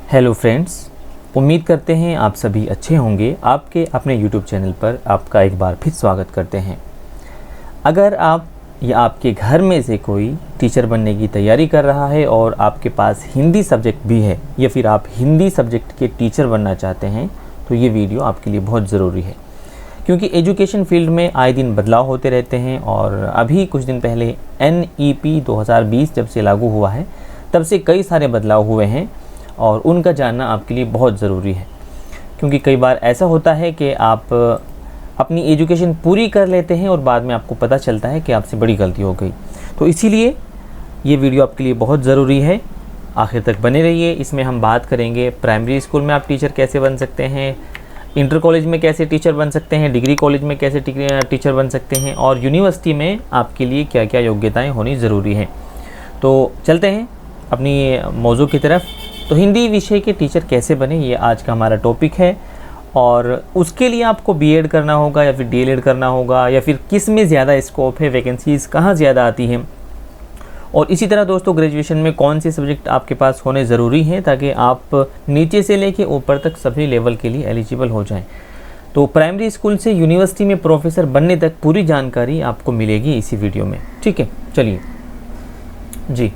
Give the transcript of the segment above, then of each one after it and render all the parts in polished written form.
Hello friends, उम्मीद करते हैं आप सभी अच्छे होंगे। आपके अपने यूट्यूब चैनल पर आपका एक बार फिर स्वागत करते हैं। अगर आप या आपके घर में से कोई टीचर बनने की तैयारी कर रहा है और आपके पास हिंदी सब्जेक्ट भी है या फिर आप हिंदी सब्जेक्ट के टीचर बनना चाहते हैं तो ये वीडियो आपके लिए बहुत ज़रूरी है, क्योंकि एजुकेशन फील्ड में आए दिन बदलाव होते रहते हैं। और अभी कुछ दिन पहले NEP 2020 जब से लागू हुआ है तब से कई सारे बदलाव हुए हैं और उनका जानना आपके लिए बहुत ज़रूरी है, क्योंकि कई बार ऐसा होता है कि आप अपनी एजुकेशन पूरी कर लेते हैं और बाद में आपको पता चलता है कि आपसे बड़ी गलती हो गई। तो इसीलिए ये वीडियो आपके लिए बहुत ज़रूरी है, आखिर तक बने रहिए। इसमें हम बात करेंगे प्राइमरी स्कूल में आप टीचर कैसे बन सकते हैं, इंटर कॉलेज में कैसे टीचर बन सकते हैं, डिग्री कॉलेज में कैसे टीचर बन सकते हैं और यूनिवर्सिटी में आपके लिए क्या क्या योग्यताएँ होनी ज़रूरी हैं। तो चलते हैं अपनी मौजू की तरफ। तो हिंदी विषय के टीचर कैसे बने, ये आज का हमारा टॉपिक है। और उसके लिए आपको बीएड करना होगा या फिर डीएलएड करना होगा, या फिर किस में ज़्यादा स्कोप है, वैकेंसीज़ कहाँ ज़्यादा आती हैं, और इसी तरह दोस्तों ग्रेजुएशन में कौन से सब्जेक्ट आपके पास होने ज़रूरी हैं ताकि आप नीचे से लेके ऊपर तक सभी लेवल के लिए एलिजिबल हो जाएं। तो प्राइमरी स्कूल से यूनिवर्सिटी में प्रोफेसर बनने तक पूरी जानकारी आपको मिलेगी इसी वीडियो में। ठीक है, चलिए जी।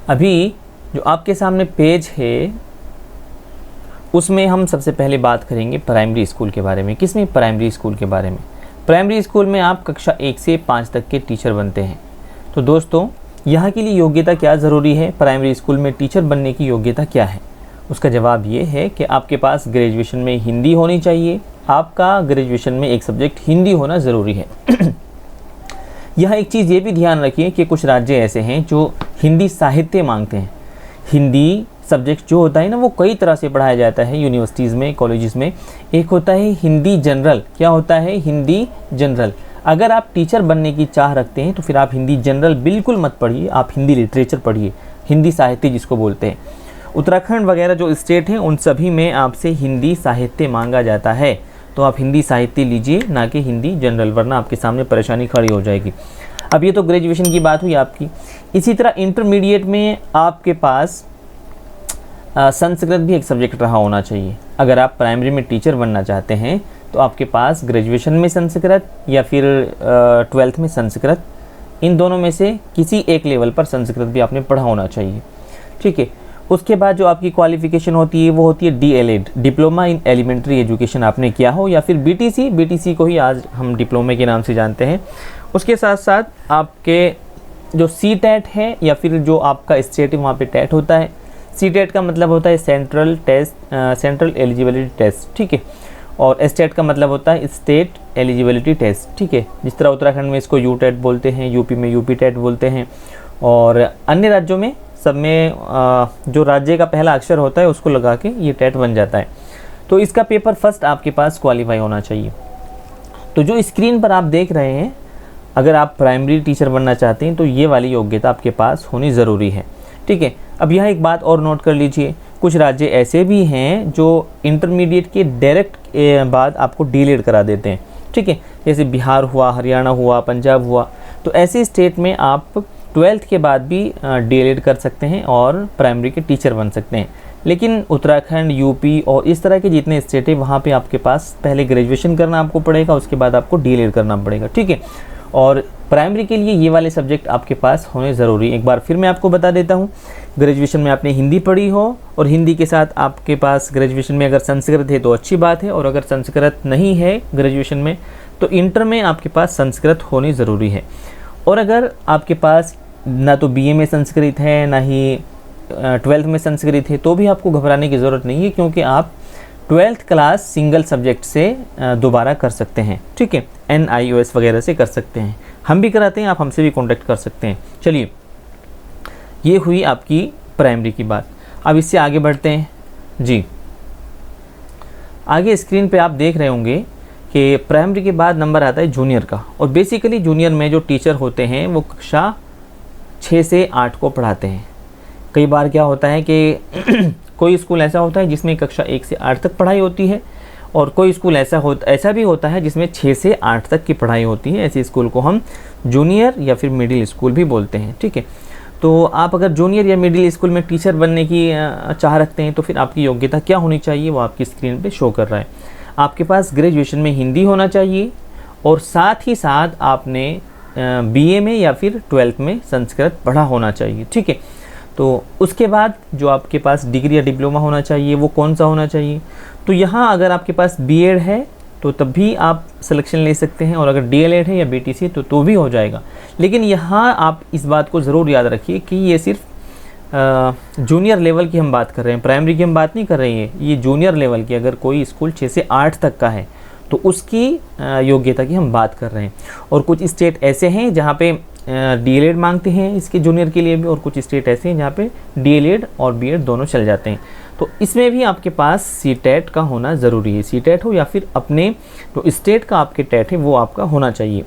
अभी जो आपके सामने पेज है उसमें हम सबसे पहले बात करेंगे प्राइमरी स्कूल के बारे में। किसमें? प्राइमरी स्कूल के बारे में। प्राइमरी स्कूल में आप कक्षा 1 से 5 तक के टीचर बनते हैं। तो दोस्तों यहाँ के लिए योग्यता क्या ज़रूरी है, प्राइमरी स्कूल में टीचर बनने की योग्यता क्या है? उसका जवाब ये है कि आपके पास ग्रेजुएशन में हिंदी होनी चाहिए। आपका ग्रेजुएशन में एक सब्जेक्ट हिंदी होना ज़रूरी है। यहाँ एक चीज़ ये भी ध्यान रखिए कि कुछ राज्य ऐसे हैं जो हिंदी साहित्य मांगते हैं। हिंदी सब्जेक्ट जो होता है ना, वो कई तरह से पढ़ाया जाता है यूनिवर्सिटीज़ में, कॉलेजेस में। एक होता है हिंदी जनरल। क्या होता है? हिंदी जनरल। अगर आप टीचर बनने की चाह रखते हैं तो फिर आप हिंदी जनरल बिल्कुल मत पढ़िए, आप हिंदी लिटरेचर पढ़िए, हिंदी साहित्य जिसको बोलते हैं। उत्तराखंड वगैरह जो स्टेट हैं उन सभी में आपसे हिंदी साहित्य मांगा जाता है, तो आप हिंदी साहित्य लीजिए, ना कि हिंदी जनरल, वरना आपके सामने परेशानी खड़ी हो जाएगी। अब ये तो ग्रेजुएशन की बात हुई आपकी। इसी तरह इंटरमीडिएट में आपके पास संस्कृत भी एक सब्जेक्ट रहा होना चाहिए। अगर आप प्राइमरी में टीचर बनना चाहते हैं तो आपके पास ग्रेजुएशन में संस्कृत या फिर 12th में संस्कृत, इन दोनों में से किसी एक लेवल पर संस्कृत भी आपने पढ़ा होना चाहिए। ठीक है। उसके बाद जो आपकी क्वालिफ़िकेशन होती है वो होती है DLED, diploma in elementary education आपने किया हो, या फिर BTC को ही आज हम डिप्लोमे के नाम से जानते हैं। उसके साथ साथ आपके जो CTET है या फिर जो आपका स्टेट है वहाँ पे टेट होता है। CTET का मतलब होता है सेंट्रल एलिजिबिलिटी टेस्ट। ठीक है। और स्टेट का मतलब होता है स्टेट एलिजिबिलिटी टेस्ट। ठीक है। जिस तरह उत्तराखंड में इसको UTET बोलते हैं, यूपी में UPTET बोलते हैं, और अन्य राज्यों में सब में जो राज्य का पहला अक्षर होता है उसको लगा के ये टेट बन जाता है। तो इसका पेपर फर्स्ट आपके पास क्वालिफाई होना चाहिए। तो जो स्क्रीन पर आप देख रहे हैं, अगर आप प्राइमरी टीचर बनना चाहते हैं तो ये वाली योग्यता आपके पास होनी ज़रूरी है। ठीक है। अब यहाँ एक बात और नोट कर लीजिए, कुछ राज्य ऐसे भी हैं जो इंटरमीडिएट के डायरेक्ट बाद आपको डीएलएड करा देते हैं। ठीक है। जैसे बिहार हुआ, हरियाणा हुआ, पंजाब हुआ। तो ऐसे स्टेट में आप 12th के बाद भी डीएलएड कर सकते हैं और प्राइमरी के टीचर बन सकते हैं। लेकिन उत्तराखंड, यूपी और इस तरह के जितने स्टेट है वहाँ पे आपके पास पहले ग्रेजुएशन करना आपको पड़ेगा, उसके बाद आपको डीएलएड करना पड़ेगा। ठीक है। और प्राइमरी के लिए ये वाले सब्जेक्ट आपके पास होने ज़रूरी। एक बार फिर मैं आपको बता देता हूँ, ग्रेजुएशन में आपने हिंदी पढ़ी हो और हिंदी के साथ आपके पास ग्रेजुएशन में अगर संस्कृत है तो अच्छी बात है, और अगर संस्कृत नहीं है ग्रेजुएशन में तो इंटर में आपके पास संस्कृत होनी ज़रूरी है। और अगर आपके पास ना तो BA में संस्कृत है ना ही 12th में संस्कृत है तो भी आपको घबराने की ज़रूरत नहीं है, क्योंकि आप 12th क्लास सिंगल सब्जेक्ट से दोबारा कर सकते हैं। ठीक है। NIOS वगैरह से कर सकते हैं, हम भी कराते हैं, आप हमसे भी कॉन्टेक्ट कर सकते हैं। चलिए, ये हुई आपकी प्राइमरी की बात। अब इससे आगे बढ़ते हैं जी। आगे स्क्रीन पे आप देख रहे होंगे कि प्राइमरी के बाद नंबर आता है जूनियर का, और बेसिकली जूनियर में जो टीचर होते हैं वो कक्षा 6 से 8 को पढ़ाते हैं। कई बार क्या होता है कि कोई स्कूल ऐसा होता है जिसमें कक्षा 1 से 8 तक पढ़ाई होती है, और कोई स्कूल ऐसा भी होता है जिसमें 6 से 8 तक की पढ़ाई होती है। ऐसे स्कूल को हम जूनियर या फिर मिडिल स्कूल भी बोलते हैं। ठीक है, तो आप अगर जूनियर या मिडिल स्कूल में टीचर बनने की चाह रखते हैं तो फिर आपकी योग्यता क्या होनी चाहिए वो आपकी स्क्रीन पे शो कर रहा है। आपके पास ग्रेजुएशन में हिंदी होना चाहिए और साथ ही साथ आपने बीए में या फिर 12th में संस्कृत पढ़ा होना चाहिए। ठीक है, तो उसके बाद जो आपके पास डिग्री या डिप्लोमा होना चाहिए वो कौन सा होना चाहिए। तो यहाँ अगर आपके पास बीएड है तो तब भी आप सिलेक्शन ले सकते हैं, और अगर डीएलएड है या बीटीसी तो भी हो जाएगा। लेकिन यहाँ आप इस बात को ज़रूर याद रखिए कि ये सिर्फ जूनियर लेवल की हम बात कर रहे हैं, प्राइमरी की हम बात नहीं कर रहे हैं। ये जूनियर लेवल की, अगर कोई स्कूल 6 से 8 तक का है तो उसकी योग्यता की हम बात कर रहे हैं। और कुछ स्टेट ऐसे हैं जहाँ पे डीएलएड मांगते हैं इसके जूनियर के लिए भी, और कुछ स्टेट ऐसे हैं जहाँ पे डीएलएड और बीएड दोनों चल जाते हैं। तो इसमें भी आपके पास सीटेट का होना ज़रूरी है। सीटेट हो या फिर अपने जो स्टेट का आपके टेट है वो आपका होना चाहिए।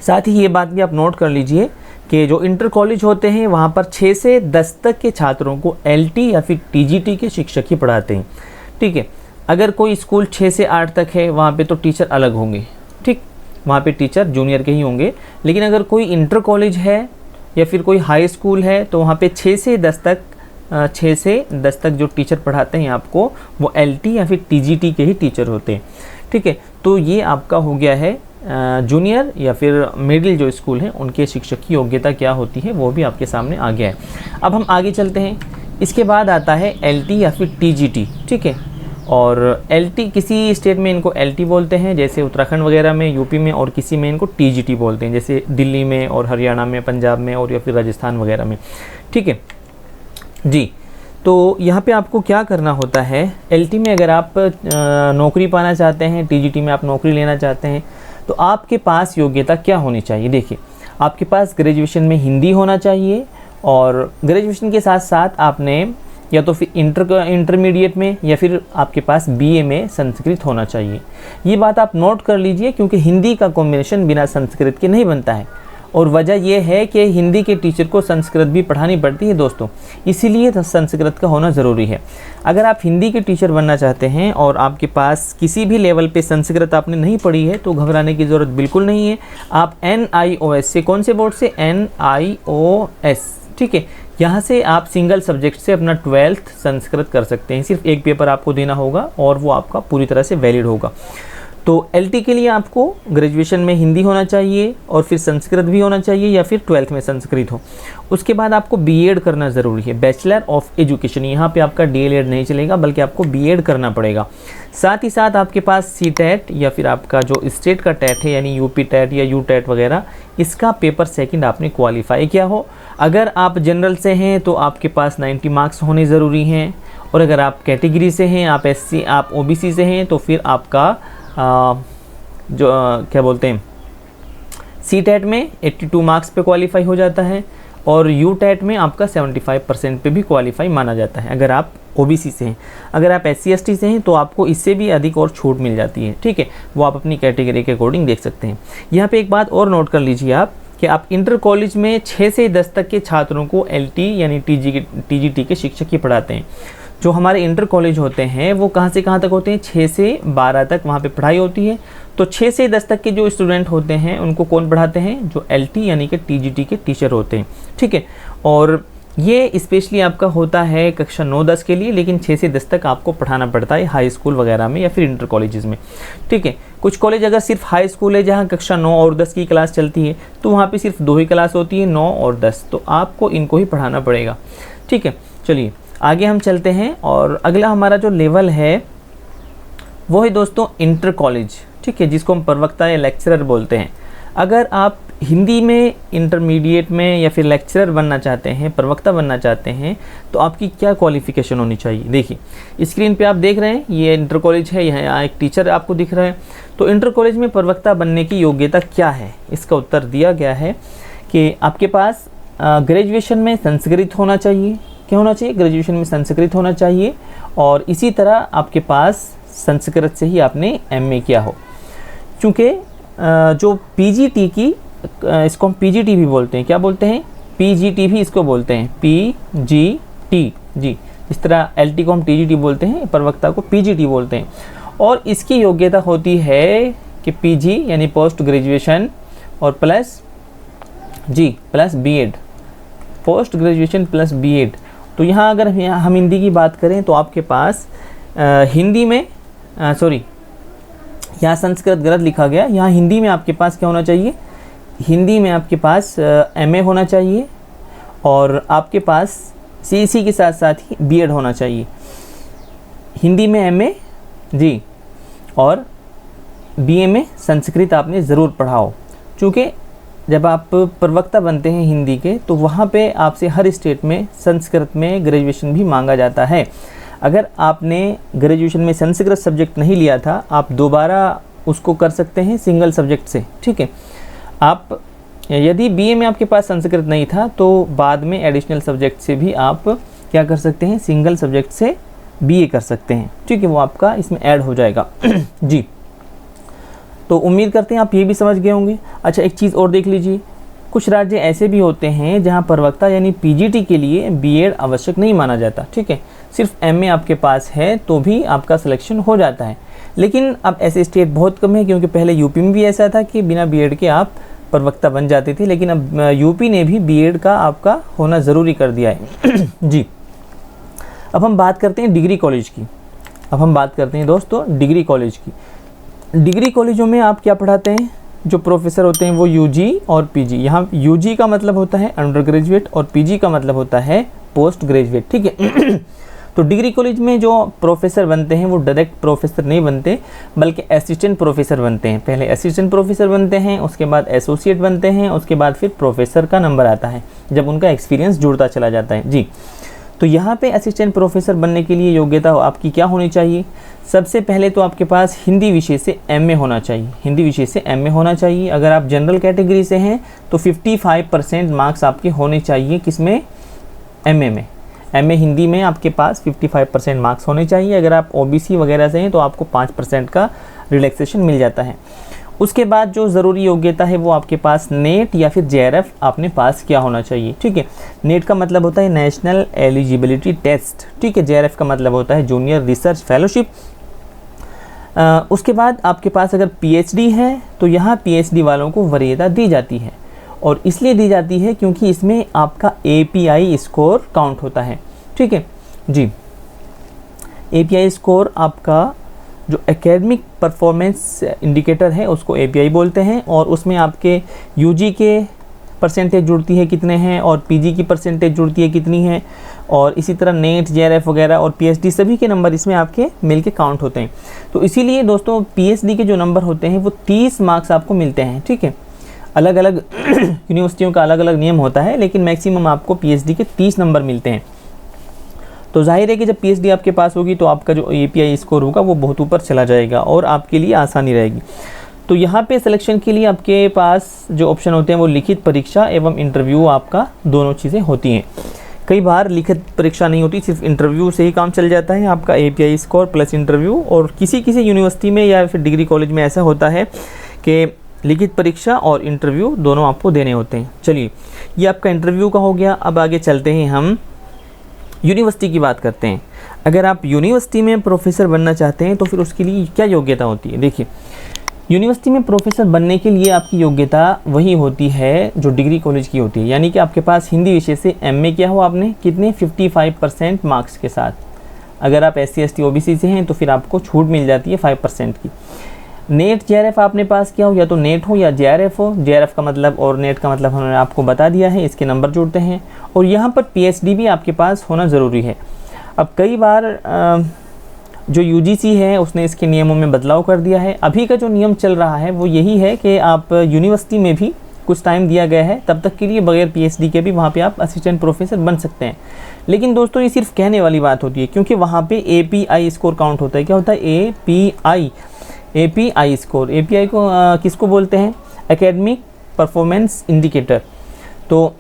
साथ ही ये बात भी आप नोट कर लीजिए कि जो इंटर कॉलेज होते हैं वहाँ पर 6 से 10 तक के छात्रों को एलटी या फिर टीजीटी के शिक्षक ही पढ़ाते हैं। ठीक है, अगर कोई स्कूल 6 से 8 तक है वहाँ पे तो टीचर अलग होंगे। ठीक, वहाँ पे टीचर जूनियर के ही होंगे। लेकिन अगर कोई इंटर कॉलेज है या फिर कोई हाई स्कूल है तो वहाँ पे 6 से 10 तक जो टीचर पढ़ाते हैं आपको वो एलटी या फिर टीजीटी के ही टीचर होते हैं। ठीक है, तो ये आपका हो गया है जूनियर या फिर मिडिल जो स्कूल हैं उनके शिक्षक की योग्यता क्या होती है वो भी आपके सामने आ गया है। अब हम आगे चलते हैं। इसके बाद आता है एलटी या फिर टीजीटी। ठीक है, और एलटी किसी स्टेट में इनको एलटी बोलते हैं, जैसे उत्तराखंड वगैरह में, यूपी में, और किसी में इनको टीजीटी बोलते हैं, जैसे दिल्ली में और हरियाणा में, पंजाब में और या फिर राजस्थान वगैरह में। ठीक है जी, तो यहाँ पे आपको क्या करना होता है, एलटी में अगर आप नौकरी पाना चाहते हैं, टीजीटी में आप नौकरी लेना चाहते हैं तो आपके पास योग्यता क्या होनी चाहिए। देखिए, आपके पास ग्रेजुएशन में हिंदी होना चाहिए, और ग्रेजुएशन के साथ साथ आपने या तो फिर इंटरमीडिएट में या फिर आपके पास बीए में संस्कृत होना चाहिए। ये बात आप नोट कर लीजिए, क्योंकि हिंदी का कॉम्बिनेशन बिना संस्कृत के नहीं बनता है, और वजह यह है कि हिंदी के टीचर को संस्कृत भी पढ़ानी पड़ती है दोस्तों, इसीलिए संस्कृत का होना ज़रूरी है। अगर आप हिंदी के टीचर बनना चाहते हैं और आपके पास किसी भी लेवल पे संस्कृत आपने नहीं पढ़ी है तो घबराने की ज़रूरत बिल्कुल नहीं है। आप NIOS से, कौन से बोर्ड से, NIOS, ठीक है, यहाँ से आप सिंगल सब्जेक्ट से अपना 12th संस्कृत कर सकते हैं। सिर्फ एक पेपर आपको देना होगा और वो आपका पूरी तरह से वैलिड होगा। तो एलटी के लिए आपको ग्रेजुएशन में हिंदी होना चाहिए और फिर संस्कृत भी होना चाहिए, या फिर 12th में संस्कृत हो। उसके बाद आपको बीएड करना ज़रूरी है, बैचलर ऑफ एजुकेशन। यहाँ पे आपका डीएलएड नहीं चलेगा, बल्कि आपको बीएड करना पड़ेगा। साथ ही साथ आपके पास सीटेट या फिर आपका जो स्टेट का टेट है, यानी यूपी टेट या यू टेट वगैरह, इसका पेपर सेकंड आपने क्वालिफाई किया हो। अगर आप जनरल से हैं तो आपके पास 90 मार्क्स होने ज़रूरी हैं, और अगर आप कैटेगरी से हैं, आप SC, आप OBC से हैं, तो फिर आपका क्या बोलते हैं, सीटेट में 82 मार्क्स पे क्वालिफाई हो जाता है, और यूटेट में आपका 75% पे भी क्वालिफाई माना जाता है अगर आप OBC से हैं। अगर आप SC ST से हैं तो आपको इससे भी अधिक और छूट मिल जाती है। ठीक है, वो आप अपनी कैटेगरी के अकॉर्डिंग देख सकते हैं। यहाँ पे एक बात और नोट कर लीजिए आप कि आप इंटर कॉलेज में 6 से 10 तक के छात्रों को LT यानी TGT के शिक्षक ही पढ़ाते हैं। जो हमारे इंटर कॉलेज होते हैं वो कहाँ से कहाँ तक होते हैं, 6 से 12 तक वहाँ पे पढ़ाई होती है। तो 6 से 10 तक के जो स्टूडेंट होते हैं उनको कौन पढ़ाते हैं, जो LT यानी कि TGT के टीचर होते हैं। ठीक है, और ये स्पेशली आपका होता है कक्षा 9-10 के लिए, लेकिन 6 से 10 तक आपको पढ़ाना पड़ता है हाई स्कूल वगैरह में या फिर इंटर कॉलेजेस में। ठीक है, कुछ कॉलेज अगर सिर्फ हाई स्कूल है जहाँ कक्षा 9 और 10 की क्लास चलती है तो वहाँ पे सिर्फ 2 ही क्लास होती है, 9 और 10, तो आपको इनको ही पढ़ाना पड़ेगा। ठीक है, चलिए आगे हम चलते हैं, और अगला हमारा जो लेवल है वो है दोस्तों इंटर कॉलेज। ठीक है, जिसको हम प्रवक्ता या लेक्चरर बोलते हैं। अगर आप हिंदी में इंटरमीडिएट में या फिर लेक्चरर बनना चाहते हैं, प्रवक्ता बनना चाहते हैं, तो आपकी क्या क्वालिफ़िकेशन होनी चाहिए। देखिए स्क्रीन पे आप देख रहे हैं ये इंटर कॉलेज है, यहाँ एक टीचर आपको दिख रहा है। तो इंटर कॉलेज में प्रवक्ता बनने की योग्यता क्या है, इसका उत्तर दिया गया है कि आपके पास ग्रेजुएशन में संस्कृत होना चाहिए। क्या होना चाहिए, ग्रेजुएशन में संस्कृत होना चाहिए, और इसी तरह आपके पास संस्कृत से ही आपने MA किया हो। क्योंकि जो PGT की, इसको हम PGT भी बोलते हैं, क्या बोलते हैं, PGT भी इसको बोलते हैं, PGT जी। इस तरह LT को हम TGT बोलते हैं, प्रवक्ता को PGT बोलते हैं। और इसकी योग्यता होती है कि पीजी यानी पोस्ट ग्रेजुएशन और plus BEd, post graduation plus BEd. तो यहाँ अगर हम हिंदी की बात करें तो आपके पास हिंदी में यहाँ संस्कृत गलत लिखा गया, यहाँ हिंदी में आपके पास क्या होना चाहिए, हिंदी में आपके पास एमए होना चाहिए और आपके पास सीईसी के साथ साथ ही बीएड होना चाहिए। हिंदी में एमए जी और बीए में संस्कृत आपने ज़रूर पढ़ा हो, क्योंकि जब आप प्रवक्ता बनते हैं हिंदी के तो वहाँ पे आपसे हर स्टेट में संस्कृत में ग्रेजुएशन भी मांगा जाता है। अगर आपने ग्रेजुएशन में संस्कृत सब्जेक्ट नहीं लिया था, आप दोबारा उसको कर सकते हैं सिंगल सब्जेक्ट से, ठीक है। आप यदि बीए में आपके पास संस्कृत नहीं था तो बाद में एडिशनल सब्जेक्ट से भी आप क्या कर सकते हैं, सिंगल सब्जेक्ट से बीए कर सकते हैं, ठीक है। वो आपका इसमें ऐड हो जाएगा जी। तो उम्मीद करते हैं आप ये भी समझ गए होंगे। अच्छा, एक चीज़ और देख लीजिए, कुछ राज्य ऐसे भी होते हैं जहां प्रवक्ता यानी पीजीटी के लिए बीएड आवश्यक नहीं माना जाता, ठीक है। सिर्फ एमए आपके पास है तो भी आपका सिलेक्शन हो जाता है। लेकिन अब ऐसे स्टेट बहुत कम है, क्योंकि पहले यूपी में भी ऐसा था कि बिना बीएड के आप प्रवक्ता बन जाते थे, लेकिन अब यूपी ने भी बीएड का आपका होना ज़रूरी कर दिया है जी। अब हम बात करते हैं डिग्री कॉलेज की। अब हम बात करते हैं दोस्तों डिग्री कॉलेज की। डिग्री कॉलेजों में आप क्या पढ़ाते हैं, जो प्रोफेसर होते हैं वो यूजी और पीजी। यहाँ यूजी का मतलब होता है अंडर ग्रेजुएट और पीजी का मतलब होता है पोस्ट ग्रेजुएट, ठीक है। तो डिग्री कॉलेज में जो प्रोफेसर बनते हैं वो डायरेक्ट प्रोफेसर नहीं बनते, बल्कि असिस्टेंट प्रोफेसर बनते हैं। पहले असिस्टेंट प्रोफेसर बनते हैं, उसके बाद एसोसिएट बनते हैं, उसके बाद फिर प्रोफेसर का नंबर आता है जब उनका एक्सपीरियंस जुड़ता चला जाता है जी। तो यहाँ पे असिस्टेंट प्रोफेसर बनने के लिए योग्यता आपकी क्या होनी चाहिए, सबसे पहले तो आपके पास हिंदी विषय से एमए होना चाहिए, हिंदी विषय से एमए होना चाहिए। अगर आप जनरल कैटेगरी से हैं तो 55% मार्क्स आपके होने चाहिए, किसमें, एमए में। एमए हिंदी में आपके पास 55% मार्क्स होने चाहिए। अगर आप ओबीसी वगैरह से हैं तो आपको 5% का रिलैक्सेशन मिल जाता है। उसके बाद जो ज़रूरी योग्यता है वो आपके पास नेट या फिर जेआरएफ आपने पास किया होना चाहिए, ठीक है। नेट का मतलब होता है नेशनल एलिजिबिलिटी टेस्ट, ठीक है। जेआरएफ का मतलब होता है जूनियर रिसर्च फेलोशिप। उसके बाद आपके पास अगर पीएचडी है तो यहाँ पीएचडी वालों को वरीयता दी जाती है, और इसलिए दी जाती है क्योंकि इसमें आपका एपीआई स्कोर काउंट होता है, ठीक है जी। एपीआई स्कोर आपका जो एकेडमिक परफॉर्मेंस इंडिकेटर है उसको एपीआई बोलते हैं, और उसमें आपके यूजी के परसेंटेज जुड़ती है कितने हैं और पीजी की परसेंटेज जुड़ती है कितनी है, और इसी तरह नेट, जेआरएफ वगैरह और पीएचडी सभी के नंबर इसमें आपके मिलके काउंट होते हैं। तो इसीलिए दोस्तों पीएचडी के जो नंबर होते हैं वो 30 मार्क्स आपको मिलते हैं, ठीक है। अलग अलग यूनिवर्सिटियों का अलग अलग नियम होता है, लेकिन मैक्सिमम आपको पीएचडी के 30 नंबर मिलते हैं। तो जाहिर है कि जब पीएचडी आपके पास होगी तो आपका जो एपीआई स्कोर होगा वो बहुत ऊपर चला जाएगा और आपके लिए आसानी रहेगी। तो यहाँ पे सिलेक्शन के लिए आपके पास जो ऑप्शन होते हैं वो लिखित परीक्षा एवं इंटरव्यू, आपका दोनों चीज़ें होती हैं। कई बार लिखित परीक्षा नहीं होती, सिर्फ इंटरव्यू से ही काम चल जाता है आपका, एपीआई स्कोर प्लस इंटरव्यू। और किसी किसी यूनिवर्सिटी में या फिर डिग्री कॉलेज में ऐसा होता है कि लिखित परीक्षा और इंटरव्यू दोनों आपको देने होते हैं। चलिए, ये आपका इंटरव्यू का हो गया। अब आगे चलते हैं, हम यूनिवर्सिटी की बात करते हैं। अगर आप यूनिवर्सिटी में प्रोफेसर बनना चाहते हैं तो फिर उसके लिए क्या योग्यता होती है। देखिए, यूनिवर्सिटी में प्रोफेसर बनने के लिए आपकी योग्यता वही होती है जो डिग्री कॉलेज की होती है, यानी कि आपके पास हिंदी विषय से एमए किया हो आपने, कितने, 55% मार्क्स के साथ। अगर आप SC ST OBC से हैं तो फिर आपको छूट मिल जाती है 5% की। नेट जेआरएफ आपने पास किया हो, या तो नेट हो या जेआरएफ हो। जेआरएफ का मतलब और नेट का मतलब हमने आपको बता दिया है, इसके नंबर जुड़ते हैं। और यहाँ पर पीएचडी भी आपके पास होना ज़रूरी है। अब कई बार जो यूजीसी है उसने इसके नियमों में बदलाव कर दिया है। अभी का जो नियम चल रहा है वो यही है कि आप यूनिवर्सिटी में भी कुछ टाइम दिया गया है, तब तक के लिए बगैर पीएचडी के भी वहाँ पे आप असिस्टेंट प्रोफेसर बन सकते हैं। लेकिन दोस्तों ये सिर्फ कहने वाली बात होती है, क्योंकि वहाँ पे एपीआई स्कोर काउंट होता है। क्या होता है, एपीआई स्कोर। एपीआई को किसको बोलते हैं, एकेडमिक परफॉर्मेंस इंडिकेटर। तो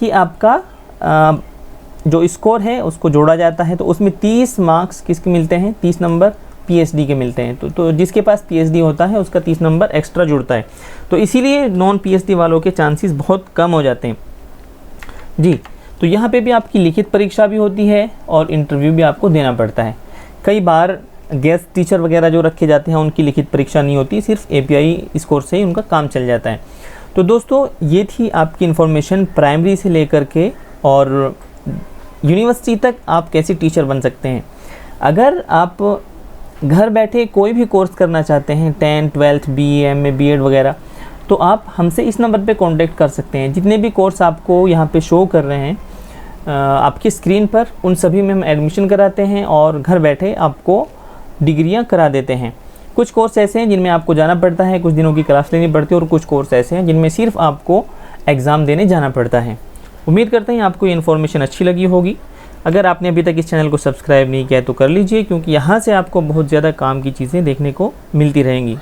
ये आपका जो स्कोर है उसको जोड़ा जाता है, तो उसमें 30 मार्क्स किसके मिलते हैं, 30 नंबर पीएचडी के मिलते हैं। तो जिसके पास पीएचडी होता है उसका 30 नंबर एक्स्ट्रा जुड़ता है। तो इसीलिए नॉन पीएचडी वालों के चांसेस बहुत कम हो जाते हैं जी। तो यहाँ पे भी आपकी लिखित परीक्षा भी होती है और इंटरव्यू भी आपको देना पड़ता है। कई बार गेस्ट टीचर वगैरह जो रखे जाते हैं उनकी लिखित परीक्षा नहीं होती, सिर्फ API स्कोर से ही उनका काम चल जाता है। तो दोस्तों ये थी आपकी इन्फॉर्मेशन प्राइमरी से लेकर के और यूनिवर्सिटी तक आप कैसे टीचर बन सकते हैं। अगर आप घर बैठे कोई भी कोर्स करना चाहते हैं 10th 12th BA MA BEd वगैरह, तो आप हमसे इस नंबर पे कांटेक्ट कर सकते हैं। जितने भी कोर्स आपको यहाँ पे शो कर रहे हैं आपकी स्क्रीन पर, उन सभी में हम एडमिशन कराते हैं और घर बैठे आपको डिग्रियाँ करा देते हैं। कुछ कोर्स ऐसे हैं जिनमें आपको जाना पड़ता है, कुछ दिनों की क्लास लेनी पड़ती है, और कुछ कोर्स ऐसे हैं जिनमें सिर्फ आपको एग्ज़ाम देने जाना पड़ता है। उम्मीद करते हैं आपको ये इन्फॉर्मेशन अच्छी लगी होगी। अगर आपने अभी तक इस चैनल को सब्सक्राइब नहीं किया है तो कर लीजिए, क्योंकि यहाँ से आपको बहुत ज़्यादा काम की चीज़ें देखने को मिलती रहेंगी।